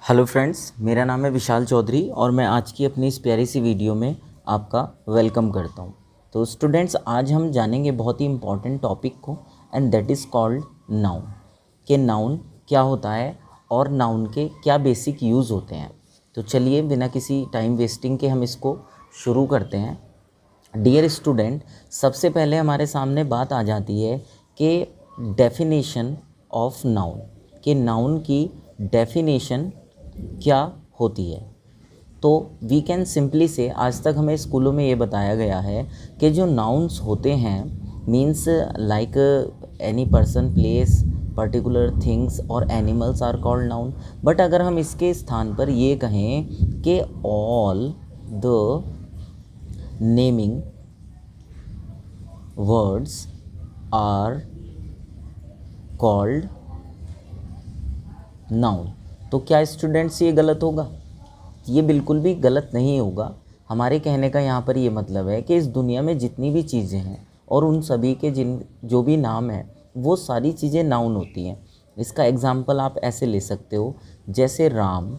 Hello friends, मेरा नाम है विशाल चौधरी और मैं आज की अपनी इस प्यारी सी वीडियो में आपका वेलकम करता हूं। तो स्टूडेंट्स, आज हम जानेंगे बहुत ही इम्पॉर्टेंट टॉपिक को, and that is called noun. कि नाउन क्या होता है और नाउन के क्या बेसिक यूज़ होते हैं। तो चलिए बिना किसी टाइम वेस्टिंग के हम इसको शुरू करते हैं। डियर स्टूडेंट, सबसे पहले हमारे सामने बात आ जाती है कि डेफिनेशन ऑफ नाउन, कि नाउन की डेफिनेशन क्या होती है। तो वी कैन सिंपली से, आज तक हमें स्कूलों में ये बताया गया है कि जो नाउन्स होते हैं means like any person, place, particular things और animals are called noun. But अगर हम इसके स्थान पर ये कहें कि all the naming words are called noun, तो क्या स्टूडेंट्स ये गलत होगा? ये बिल्कुल भी गलत नहीं होगा। हमारे कहने का यहाँ पर ये मतलब है कि इस दुनिया में जितनी भी चीज़ें हैं और उन सभी के जो भी नाम हैं वो सारी चीज़ें नाउन होती हैं। इसका एग्जाम्पल आप ऐसे ले सकते हो, जैसे राम,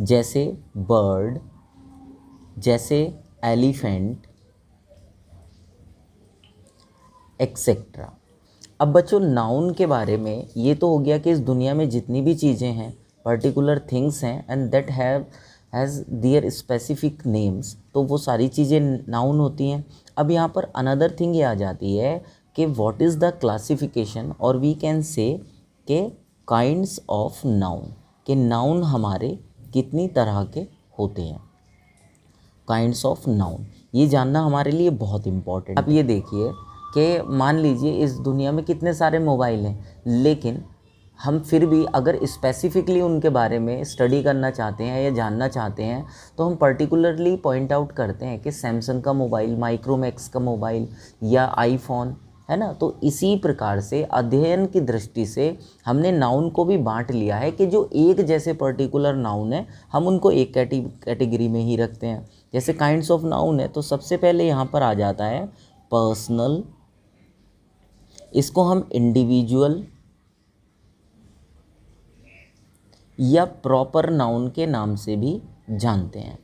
जैसे बर्ड, जैसे एलिफेंट, एक्सेट्रा। अब बच्चों, नाउन के बारे में ये तो हो गया कि इस दुनिया में जितनी भी चीज़ें हैं, पर्टिकुलर थिंग्स हैं, and that has their specific names, तो वो सारी चीज़ें नाउन होती हैं। अब यहाँ पर अनदर थिंग ये आ जाती है कि व्हाट इज़ द क्लासिफिकेशन, और वी कैन से के काइंड्स ऑफ नाउन, कि नाउन हमारे कितनी तरह के होते हैं। काइंड्स ऑफ नाउन, ये जानना हमारे लिए बहुत इम्पॉर्टेंट। अब ये देखिए कि मान लीजिए इस दुनिया में कितने सारे मोबाइल हैं, लेकिन हम फिर भी अगर स्पेसिफिकली उनके बारे में स्टडी करना चाहते हैं या जानना चाहते हैं तो हम पर्टिकुलरली पॉइंट आउट करते हैं कि सैमसंग का मोबाइल, माइक्रोमैक्स का मोबाइल या आईफोन, है ना। तो इसी प्रकार से अध्ययन की दृष्टि से हमने नाउन को भी बांट लिया है कि जो एक जैसे पर्टिकुलर नाउन है हम उनको एक कैटेगरी में ही रखते हैं। जैसे काइंड्स ऑफ नाउन है तो सबसे पहले यहाँ पर आ जाता है पर्सनल, इसको हम इंडिविजुअल या प्रॉपर नाउन के नाम से भी जानते हैं।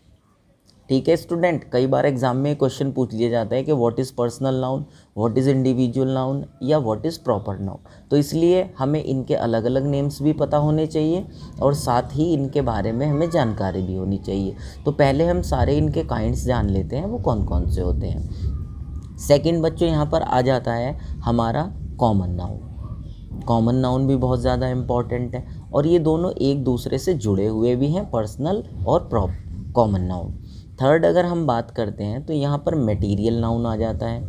ठीक है स्टूडेंट, कई बार एग्जाम में क्वेश्चन पूछ लिया जाता है कि what is personal noun, what is individual noun या व्हाट इज़ प्रॉपर नाउन। तो इसलिए हमें इनके अलग अलग नेम्स भी पता होने चाहिए और साथ ही इनके बारे में हमें जानकारी भी होनी चाहिए। तो पहले हम सारे इनके काइंड्स जान लेते हैं, वो कौन कौन से होते हैं। सेकंड बच्चों, यहाँ पर आ जाता है हमारा कॉमन नाउन। कॉमन नाउन भी बहुत ज़्यादा इम्पॉर्टेंट है और ये दोनों एक दूसरे से जुड़े हुए भी हैं, पर्सनल और कॉमन नाउन। थर्ड अगर हम बात करते हैं तो यहाँ पर मटेरियल नाउन आ जाता है,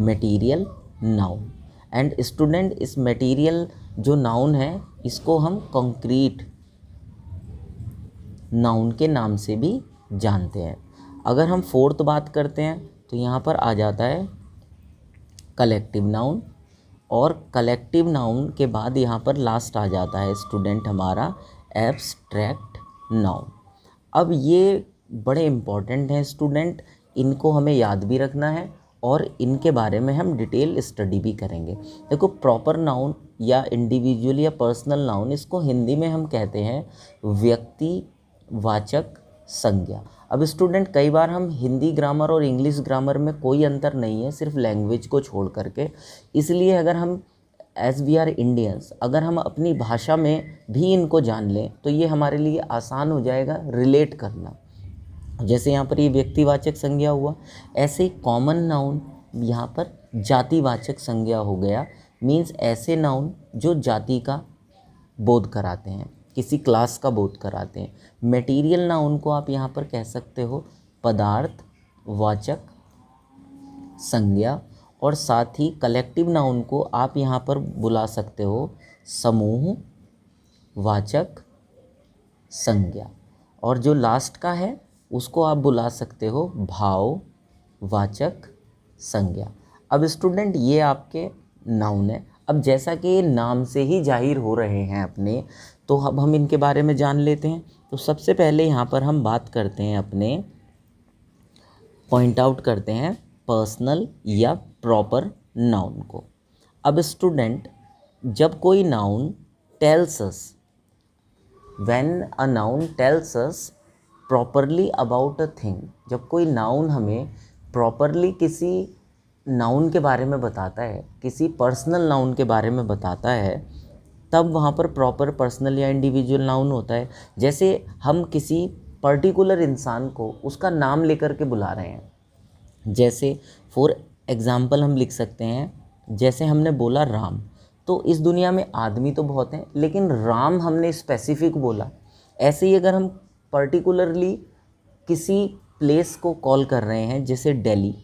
मटेरियल नाउन। एंड स्टूडेंट, इस मटेरियल जो नाउन है इसको हम कंक्रीट नाउन के नाम से भी जानते हैं। अगर हम फोर्थ बात करते हैं तो यहाँ पर आ जाता है कलेक्टिव नाउन, और कलेक्टिव नाउन के बाद यहाँ पर लास्ट आ जाता है स्टूडेंट हमारा एब्स्ट्रैक्ट नाउन। अब ये बड़े इम्पॉर्टेंट हैं स्टूडेंट, इनको हमें याद भी रखना है और इनके बारे में हम डिटेल स्टडी भी करेंगे। देखो, प्रॉपर नाउन या इंडिविजुअल या पर्सनल नाउन, इसको हिंदी में हम कहते हैं व्यक्तिवाचक संज्ञा। अब स्टूडेंट, कई बार हम हिंदी ग्रामर और इंग्लिश ग्रामर में कोई अंतर नहीं है, सिर्फ लैंग्वेज को छोड़ करके। इसलिए अगर हम एज वी आर इंडियंस, अगर हम अपनी भाषा में भी इनको जान लें तो ये हमारे लिए आसान हो जाएगा रिलेट करना। जैसे यहाँ पर ये व्यक्तिवाचक संज्ञा हुआ, ऐसे ही कॉमन नाउन यहाँ पर जातिवाचक संज्ञा हो गया। मीन्स ऐसे नाउन जो जाति का बोध कराते हैं, किसी क्लास का बोध कराते हैं। मटेरियल नाउन को आप यहाँ पर कह सकते हो पदार्थवाचक संज्ञा, और साथ ही कलेक्टिव नाउन को आप यहाँ पर बुला सकते हो समूहवाचक संज्ञा, और जो लास्ट का है उसको आप बुला सकते हो भाववाचक संज्ञा। अब स्टूडेंट, ये आपके नाउन है। अब जैसा कि ये नाम से ही जाहिर हो रहे हैं अपने, तो अब हम इनके बारे में जान लेते हैं। तो सबसे पहले यहाँ पर हम बात करते हैं अपने, पॉइंट आउट करते हैं पर्सनल या प्रॉपर नाउन को। अब स्टूडेंट, जब कोई noun tells us, when a noun tells us properly about a thing, जब कोई नाउन हमें प्रॉपरली किसी नाउन के बारे में बताता है, किसी पर्सनल नाउन के बारे में बताता है, तब वहाँ पर प्रॉपर पर्सनल या इंडिविजुअल नाउन होता है। जैसे हम किसी पर्टिकुलर इंसान को उसका नाम लेकर के बुला रहे हैं, जैसे फॉर एग्ज़ाम्पल हम लिख सकते हैं, जैसे हमने बोला राम, तो इस दुनिया में आदमी तो बहुत हैं लेकिन राम हमने स्पेसिफिक बोला। ऐसे ही अगर हम पर्टिकुलरली किसी प्लेस को कॉल कर रहे हैं, जैसे दिल्ली,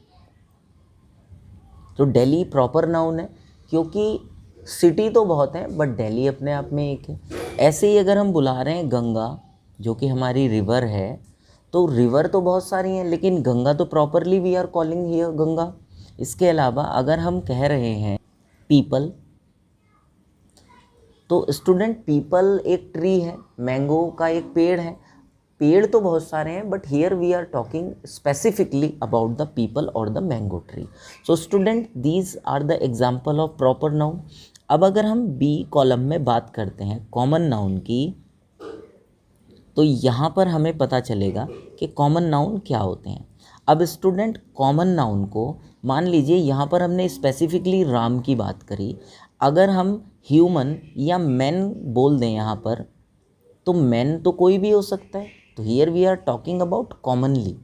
तो दिल्ली प्रॉपर नाउन है क्योंकि सिटी तो बहुत हैं बट दिल्ली अपने आप में एक है। ऐसे ही अगर हम बुला रहे हैं गंगा, जो कि हमारी रिवर है, तो रिवर तो बहुत सारी हैं लेकिन गंगा तो properly we are calling here Ganga. इसके अलावा अगर हम कह रहे हैं पीपल, तो स्टूडेंट पीपल एक ट्री है, मैंगो का एक पेड़ है। पेड़ तो बहुत सारे हैं but here we are talking specifically about the peepal और the mango tree. So student these are the example of proper noun. अब अगर हम बी कॉलम में बात करते हैं कॉमन नाउन की, तो यहाँ पर हमें पता चलेगा कि कॉमन नाउन क्या होते हैं। अब स्टूडेंट कॉमन नाउन को मान लीजिए, यहाँ पर हमने स्पेसिफिकली राम की बात करी, अगर हम ह्यूमन या मैन बोल दें यहाँ पर, तो मैन तो कोई भी हो सकता है, तो here we are talking about commonly.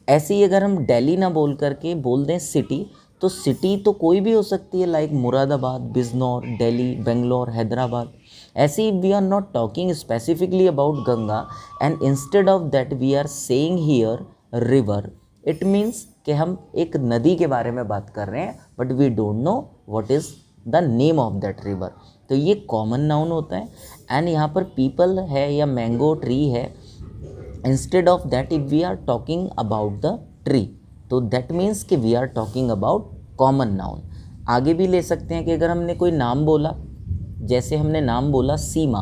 ऐसे ही अगर हम दिल्ली ना बोल करके बोल दें सिटी, तो सिटी तो कोई भी हो सकती है, लाइक मुरादाबाद, बिजनौर, दिल्ली, बेंगलोर, हैदराबाद। ऐसे ही we are not talking specifically about Ganga and instead of that we are saying here river. It means कि हम एक नदी के बारे में बात कर रहे हैं but we don't know what is the name of that river. तो ये कॉमन नाउन होता है। एंड यहाँ पर पीपल है या मैंगो ट्री है, instead of that if we are talking about the tree, तो दैट मीन्स कि we are talking about common noun. आगे भी ले सकते हैं कि अगर हमने कोई नाम बोला, जैसे हमने नाम बोला सीमा,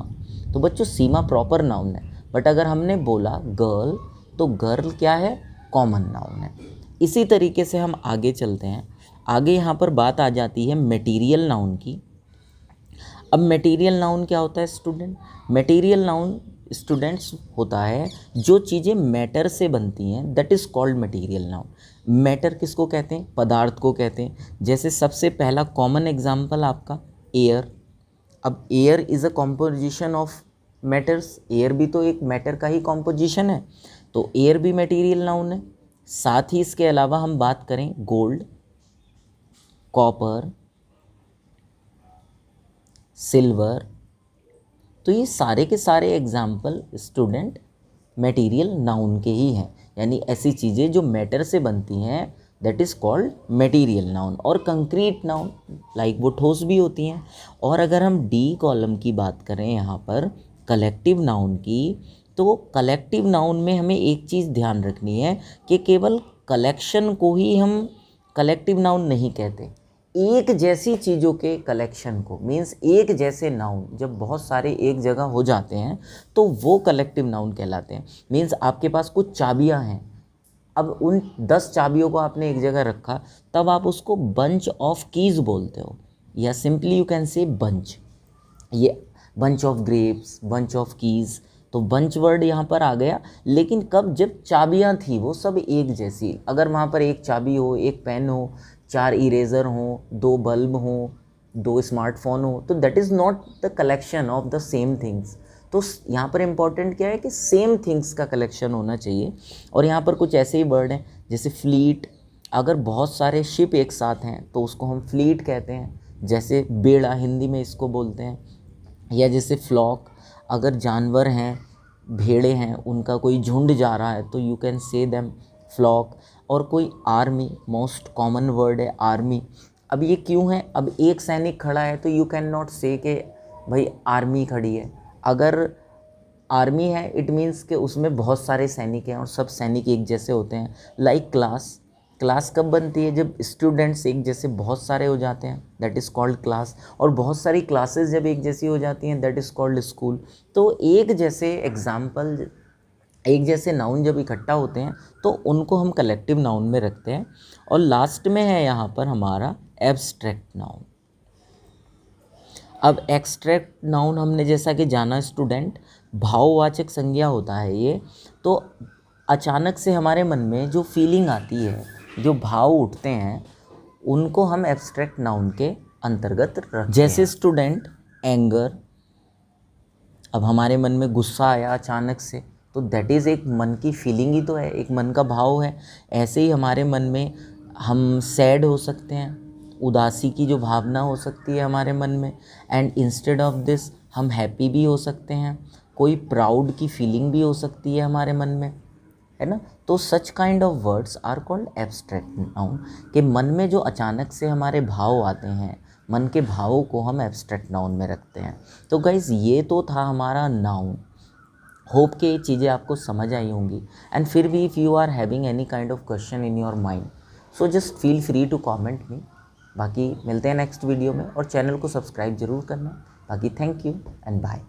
तो बच्चों सीमा प्रॉपर नाउन है, बट अगर हमने बोला गर्ल, तो गर्ल क्या है, कॉमन नाउन है। इसी तरीके से हम आगे चलते हैं। आगे यहाँ पर बात आ जाती है मटेरियल नाउन की। अब मटेरियल नाउन क्या होता है स्टूडेंट? मटेरियल नाउन स्टूडेंट्स होता है जो चीज़ें मैटर से बनती हैं, that is called material noun. Matter किसको कहते हैं? पदार्थ को कहते हैं। जैसे सबसे पहला कॉमन एग्जांपल आपका एयर। अब air is a composition of matters, air भी तो एक मैटर का ही कॉम्पोजिशन है, तो एयर भी मटेरियल नाउन है। साथ ही इसके अलावा हम बात करें गोल्ड, कॉपर, सिल्वर, तो ये सारे के सारे एग्जाम्पल स्टूडेंट मटेरियल नाउन के ही हैं, यानी ऐसी चीज़ें जो मैटर से बनती हैं, that is called material noun. और कंक्रीट नाउन लाइक वो ठोस भी होती हैं। और अगर हम डी कॉलम की बात करें यहाँ पर कलेक्टिव नाउन की, तो कलेक्टिव नाउन में हमें एक चीज़ ध्यान रखनी है कि केवल कलेक्शन को ही हम कलेक्टिव नाउन नहीं कहते, एक जैसी चीज़ों के कलेक्शन को, मीन्स एक जैसे नाउन जब बहुत सारे एक जगह हो जाते हैं तो वो कलेक्टिव नाउन कहलाते हैं। मीन्स आपके पास कुछ चाबियां हैं, अब उन 10 चाबियों को आपने एक जगह रखा, तब आप उसको बंच ऑफ कीज़ बोलते हो, या simply you can say bunch. ये bunch of grapes, bunch of keys, तो बंच वर्ड यहाँ पर आ गया। लेकिन कब? जब चाबियाँ थी वो सब एक जैसी। अगर वहाँ पर एक चाबी हो, एक पेन हो, 4 इरेज़र हों, 2 बल्ब हों, 2 स्मार्टफोन हो, तो that is not the collection of the same things. तो यहाँ पर इम्पॉर्टेंट क्या है कि सेम थिंग्स का कलेक्शन होना चाहिए। और यहाँ पर कुछ ऐसे ही वर्ड हैं जैसे फ्लीट, अगर बहुत सारे शिप एक साथ हैं तो उसको हम फ्लीट कहते हैं, जैसे बेड़ा हिंदी में इसको बोलते हैं। या जैसे फ्लॉक, अगर जानवर हैं, भेड़े हैं, उनका कोई झुंड जा रहा है तो you can say them flock. और कोई आर्मी, मोस्ट कॉमन वर्ड है आर्मी। अब ये क्यों है? अब एक सैनिक खड़ा है तो यू कैन नॉट से कि भाई आर्मी खड़ी है। अगर आर्मी है इट मीन्स कि उसमें बहुत सारे सैनिक हैं और सब सैनिक एक जैसे होते हैं। लाइक क्लास, क्लास कब बनती है? जब स्टूडेंट्स एक जैसे बहुत सारे हो जाते हैं, दैट इज़ कॉल्ड क्लास। और बहुत सारी क्लासेस जब एक जैसी हो जाती हैं, दैट इज़ कॉल्ड स्कूल। तो एक जैसे एग्जाम्पल, एक जैसे नाउन जब इकट्ठा होते हैं तो उनको हम कलेक्टिव नाउन में रखते हैं। और लास्ट में है यहाँ पर हमारा एब्स्ट्रैक्ट नाउन। अब एक्सट्रैक्ट नाउन हमने जैसा कि जाना स्टूडेंट, भाववाचक संज्ञा होता है ये। तो अचानक से हमारे मन में जो फीलिंग आती है, जो भाव उठते हैं, उनको हम एब्स्ट्रैक्ट नाउन के अंतर्गत रखते जैसे स्टूडेंट एंगर, अब हमारे मन में गुस्सा आया अचानक से, तो दैट इज़ एक मन की फीलिंग ही तो है, एक मन का भाव है। ऐसे ही हमारे मन में हम सैड हो सकते हैं, उदासी की जो भावना हो सकती है हमारे मन में, एंड इंस्टेड ऑफ दिस हम हैप्पी भी हो सकते हैं, कोई प्राउड की फीलिंग भी हो सकती है हमारे मन में, है ना। तो such kind of words are called abstract noun, कि मन में जो अचानक से हमारे भाव आते हैं, मन के भावों को हम एब्स्ट्रैक्ट नाउन में रखते हैं। तो गाइज़ ये तो था हमारा नाउन। होप कि ये चीज़ें आपको समझ आई होंगी। एंड फिर भी if you are having any kind of question in your mind, so just feel free to comment me. बाकी मिलते हैं नेक्स्ट वीडियो में, और चैनल को सब्सक्राइब ज़रूर करना। बाकी थैंक यू एंड बाय।